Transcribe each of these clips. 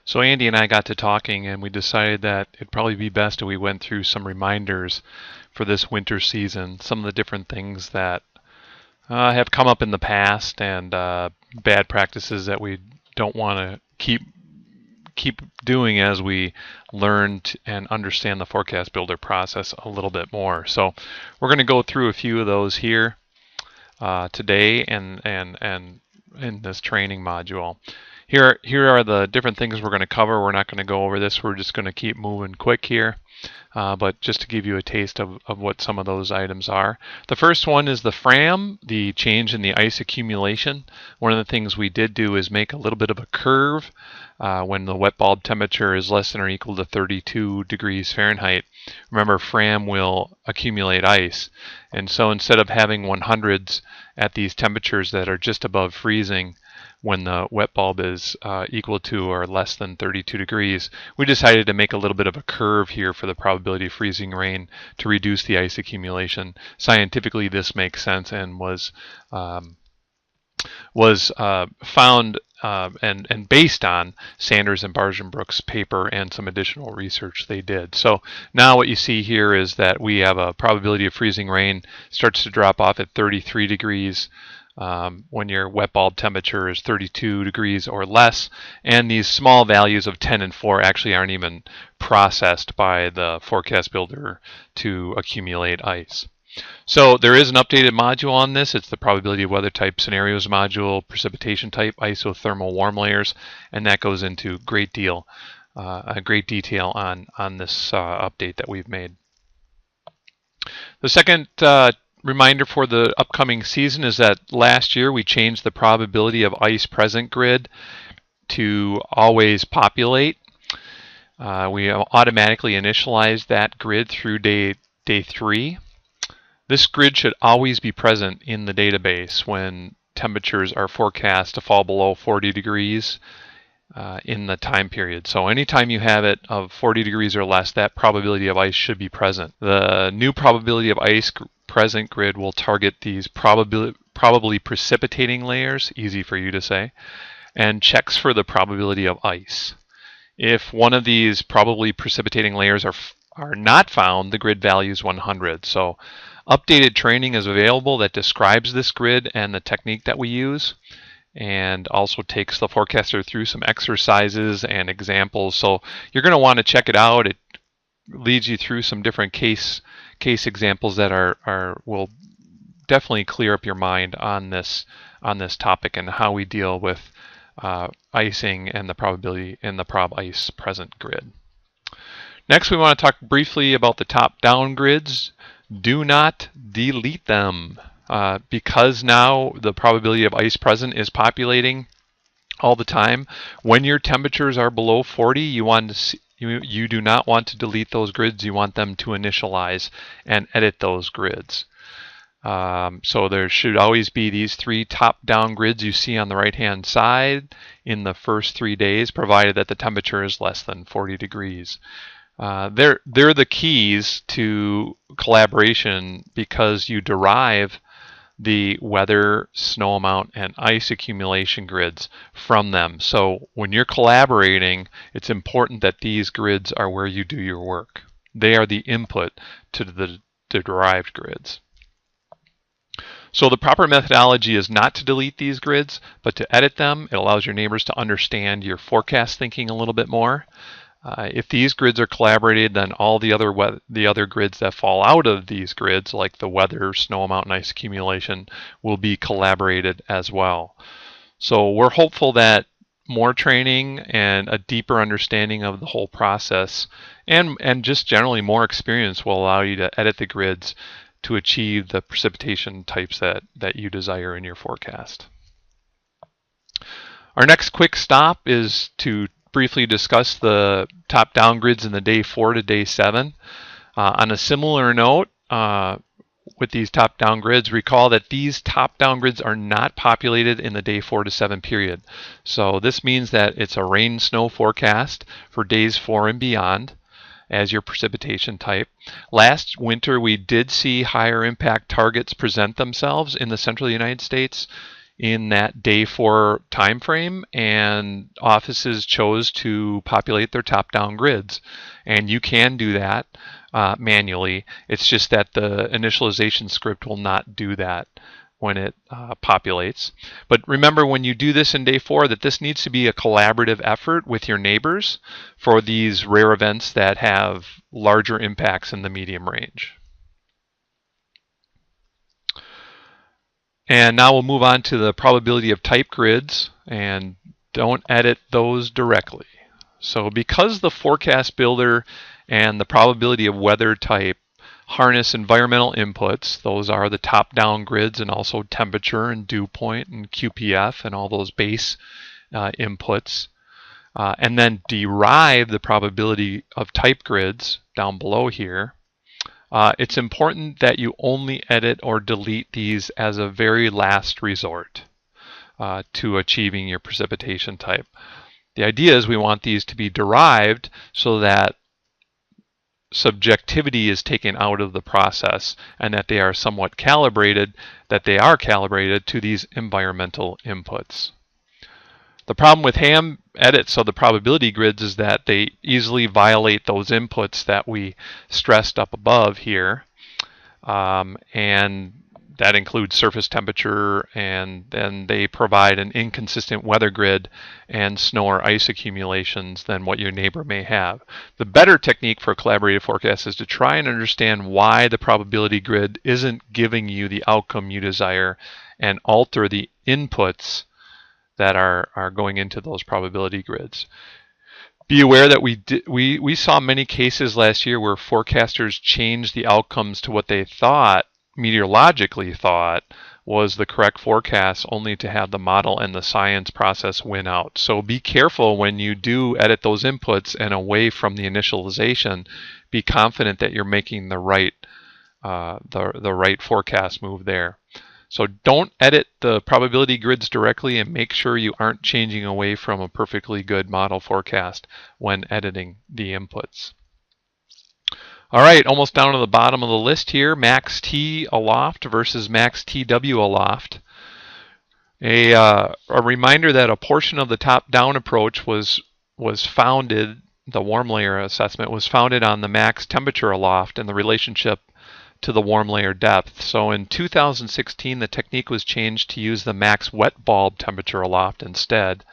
So Andy and I got to talking and we decided that it'd probably be best if we went through some reminders for this winter season, some of the different things that have come up in the past and bad practices that we don't want to keep doing as we learn and understand the forecast builder process a little bit more. So we're going to go through a few of those here today and in this training module. Here are the different things we're going to cover. We're not going to go over this. We're just going to keep moving quick here. But just to give you a taste of what some of those items are. The first one is the FRAM, the change in the ice accumulation. One of the things we did do is make a little bit of a curve when the wet bulb temperature is less than or equal to 32 degrees Fahrenheit. Remember, FRAM will accumulate ice. And so instead of having 100s at these temperatures that are just above freezing, when the wet bulb is equal to or less than 32 degrees, we decided to make a little bit of a curve here for the probability of freezing rain to reduce the ice accumulation. Scientifically, this makes sense and was found and based on Sanders and Bargenbroek's paper and some additional research they did. So now what you see here is that we have a probability of freezing rain starts to drop off at 33 degrees. When your wet bulb temperature is 32 degrees or less, and these small values of 10 and 4 actually aren't even processed by the forecast builder to accumulate ice. So there is an updated module on this. It's the probability of weather type scenarios module, precipitation type, isothermal warm layers, and that goes into great detail on this update that we've made. The second reminder for the upcoming season is that last year we changed the probability of ice present grid to always populate. We automatically initialized that grid through day 3. This grid should always be present in the database when temperatures are forecast to fall below 40 degrees in the time period. So anytime you have it of 40 degrees or less, that probability of ice should be present. The new probability of ice present grid will target these probably precipitating layers, easy for you to say, and checks for the probability of ice. If one of these probably precipitating layers are not found, the grid value is 100. So updated training is available that describes this grid and the technique that we use, and also takes the forecaster through some exercises and examples. So you're going to want to check it out. It leads you through some different case examples that will definitely clear up your mind on this topic and how we deal with icing and the probability in the prob ice present grid. Next, we want to talk briefly about the top-down grids. Do not delete them. Because now the probability of ice present is populating all the time. When your temperatures are below 40, you do not want to delete those grids. You want them to initialize and edit those grids. So there should always be these 3 top-down grids you see on the right-hand side in the first 3 days, provided that the temperature is less than 40 degrees. They're the keys to collaboration because you derive the weather, snow amount, and ice accumulation grids from them. So when you're collaborating, it's important that these grids are where you do your work. They are the input to the derived grids. So the proper methodology is not to delete these grids, but to edit them. It allows your neighbors to understand your forecast thinking a little bit more. If these grids are collaborated, then all the other grids that fall out of these grids, like the weather, snow amount, and ice accumulation, will be collaborated as well. So we're hopeful that more training and a deeper understanding of the whole process and just generally more experience will allow you to edit the grids to achieve the precipitation types that you desire in your forecast. Our next quick stop is to briefly discuss the top-down grids in the day 4 to day 7. On a similar note, with these top-down grids, recall that these top-down grids are not populated in the day 4 to 7 period. So this means that it's a rain-snow forecast for days 4 and beyond as your precipitation type. Last winter, we did see higher impact targets present themselves in the central United States in that day 4 time frame, and offices chose to populate their top-down grids. And you can do that manually. It's just that the initialization script will not do that when it populates. But remember, when you do this in day 4, that this needs to be a collaborative effort with your neighbors for these rare events that have larger impacts in the medium range. And now we'll move on to the probability of type grids, and don't edit those directly. So because the forecast builder and the probability of weather type harness environmental inputs, those are the top-down grids and also temperature and dew point and QPF and all those base inputs, and then derive the probability of type grids down below here. It's important that you only edit or delete these as a very last resort to achieving your precipitation type. The idea is we want these to be derived so that subjectivity is taken out of the process and that they are somewhat calibrated, to these environmental inputs. The problem with ham edits of the probability grids is that they easily violate those inputs that we stressed up above here, and that includes surface temperature, and then they provide an inconsistent weather grid and snow or ice accumulations than what your neighbor may have. The better technique for a collaborative forecast is to try and understand why the probability grid isn't giving you the outcome you desire and alter the inputs that are going into those probability grids. Be aware that we saw many cases last year where forecasters changed the outcomes to what they thought, meteorologically thought, was the correct forecast, only to have the model and the science process win out. So be careful when you do edit those inputs and away from the initialization. Be confident that you're making the right forecast move there. So don't edit the probability grids directly, and make sure you aren't changing away from a perfectly good model forecast when editing the inputs. All right, almost down to the bottom of the list here, max T aloft versus max TW aloft. A reminder that a portion of the top-down approach was founded, the warm layer assessment was founded on the max temperature aloft and the relationship to the warm layer depth. So in 2016, the technique was changed to use the max wet bulb temperature aloft instead,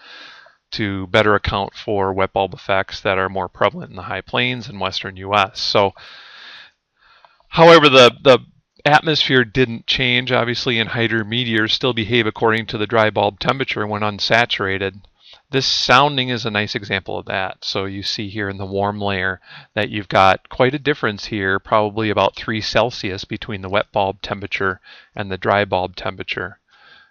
to better account for wet bulb effects that are more prevalent in the high plains and western US. So, however, the atmosphere didn't change, obviously, and hydrometeors still behave according to the dry bulb temperature when unsaturated. This sounding is a nice example of that. So you see here in the warm layer that you've got quite a difference here, probably about 3 Celsius between the wet bulb temperature and the dry bulb temperature.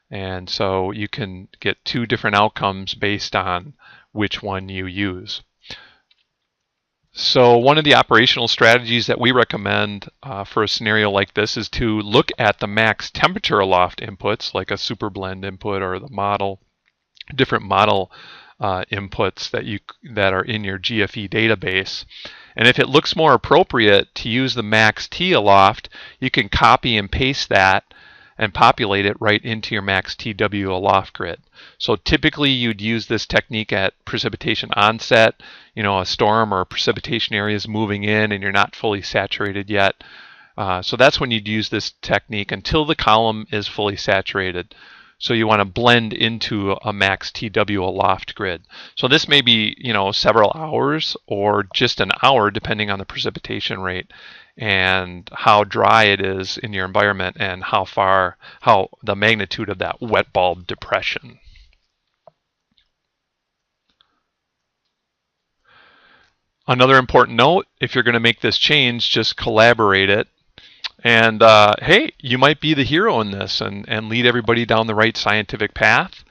And so you can get 2 different outcomes based on which one you use. So one of the operational strategies that we recommend for a scenario like this is to look at the max temperature aloft inputs, like a super blend input or the model, different model inputs that are in your GFE database. And if it looks more appropriate to use the max T aloft, you can copy and paste that and populate it right into your max TW aloft grid. So typically you'd use this technique at precipitation onset, a storm or a precipitation area is moving in and you're not fully saturated yet. So that's when you'd use this technique until the column is fully saturated. So you want to blend into a max TW aloft grid. So this may be, several hours or just an hour, depending on the precipitation rate and how dry it is in your environment and how the magnitude of that wet bulb depression. Another important note, if you're going to make this change, just collaborate it. And hey, you might be the hero in this and lead everybody down the right scientific path.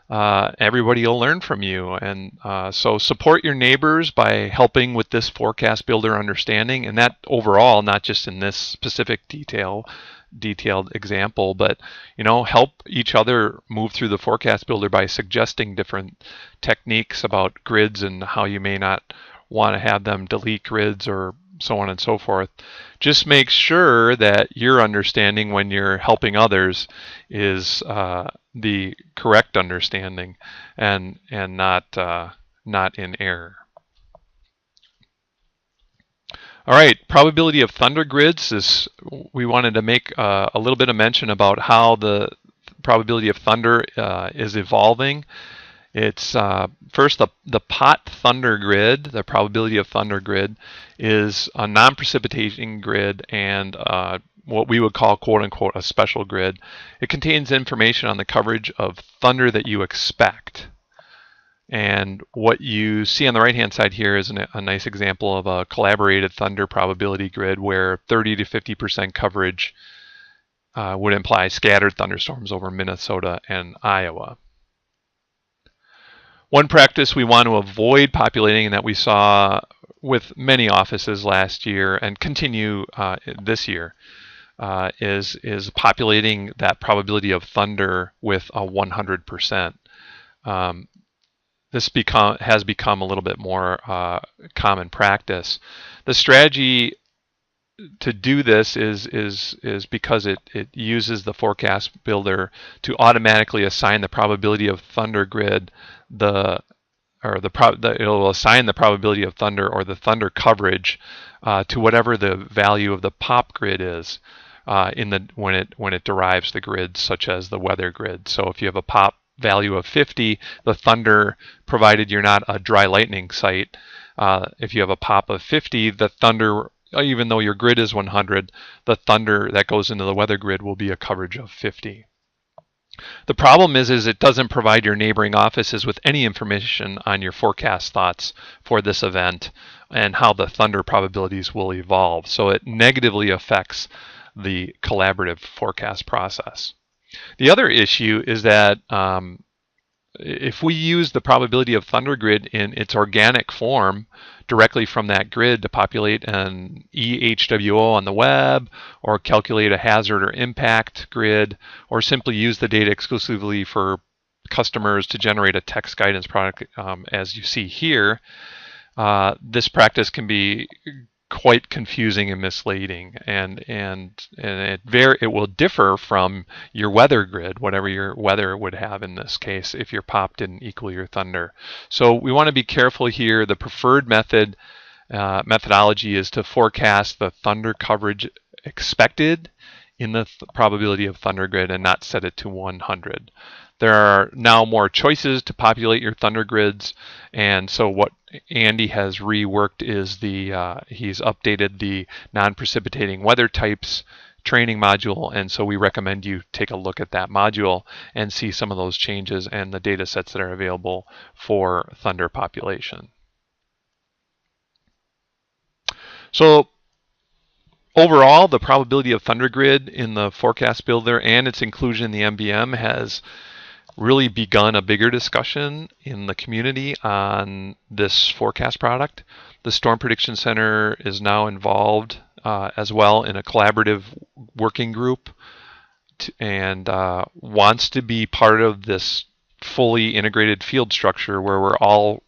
Everybody will learn from you. And so support your neighbors by helping with this forecast builder understanding, and that overall, not just in this specific detailed example, but help each other move through the forecast builder by suggesting different techniques about grids and how you may not want to have them delete grids or so on and so forth. Just make sure that your understanding when you're helping others is the correct understanding and not in error. All right, probability of thunder grids is, we wanted to make a little bit of mention about how the probability of thunder is evolving. It's first the pot thunder grid. The probability of thunder grid is a non-precipitating grid and what we would call, quote unquote, a special grid. It contains information on the coverage of thunder that you expect. And what you see on the right-hand side here is a nice example of a collaborated thunder probability grid where 30 to 50% coverage would imply scattered thunderstorms over Minnesota and Iowa. One practice we want to avoid populating, and that we saw with many offices last year and continue this year, is populating that probability of thunder with a 100%. This has become a little bit more common practice. The strategy to do this is because it uses the forecast builder to automatically assign the probability of thunder grid it'll assign the probability of thunder or the thunder coverage to whatever the value of the pop grid is when it derives the grid, such as the weather grid. So if you have a pop value of 50, the thunder, provided you're not a dry lightning site, if you have a pop of 50, the thunder, even though your grid is 100, the thunder that goes into the weather grid will be a coverage of 50. The problem is it doesn't provide your neighboring offices with any information on your forecast thoughts for this event and how the thunder probabilities will evolve. So it negatively affects the collaborative forecast process. The other issue is that if we use the probability of thunder grid in its organic form directly from that grid to populate an EHWO on the web, or calculate a hazard or impact grid, or simply use the data exclusively for customers to generate a text guidance product, as you see here, this practice can be quite confusing and misleading, and it will differ from your weather grid, whatever your weather would have in this case, if your pop didn't equal your thunder. So we want to be careful here. The preferred methodology is to forecast the thunder coverage expected in the probability of thunder grid and not set it to 100. There are now more choices to populate your thunder grids, and so what Andy has reworked is he's updated the non-precipitating weather types training module, and so we recommend you take a look at that module and see some of those changes and the data sets that are available for thunder population. So overall, the probability of thunder grid in the forecast builder and its inclusion in the MBM has really begun a bigger discussion in the community on this forecast product. The Storm Prediction Center is now involved as well in a collaborative working group and wants to be part of this fully integrated field structure where we're all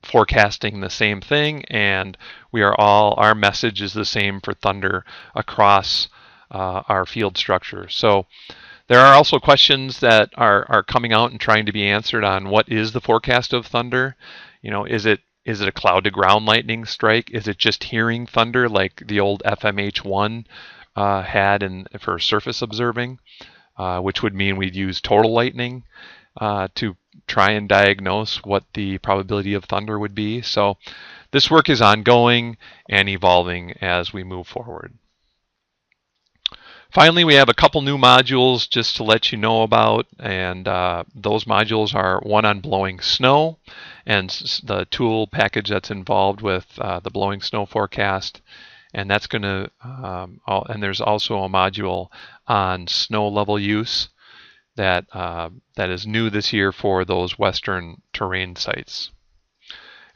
forecasting the same thing and our message is the same for thunder across our field structure. So there are also questions that are coming out and trying to be answered on what is the forecast of thunder. You know, is it a cloud to ground lightning strike? Is it just hearing thunder like the old FMH1 had for surface observing, which would mean we'd use total lightning to try and diagnose what the probability of thunder would be. So this work is ongoing and evolving as we move forward. Finally, we have a couple new modules just to let you know about, and those modules are one on blowing snow and the tool package that's involved with the blowing snow forecast, and that's going to, and there's also a module on snow level use that is new this year for those western terrain sites.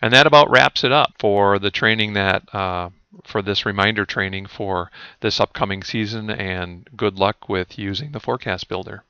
And that about wraps it up for the training for this reminder training for this upcoming season, and good luck with using the forecast builder.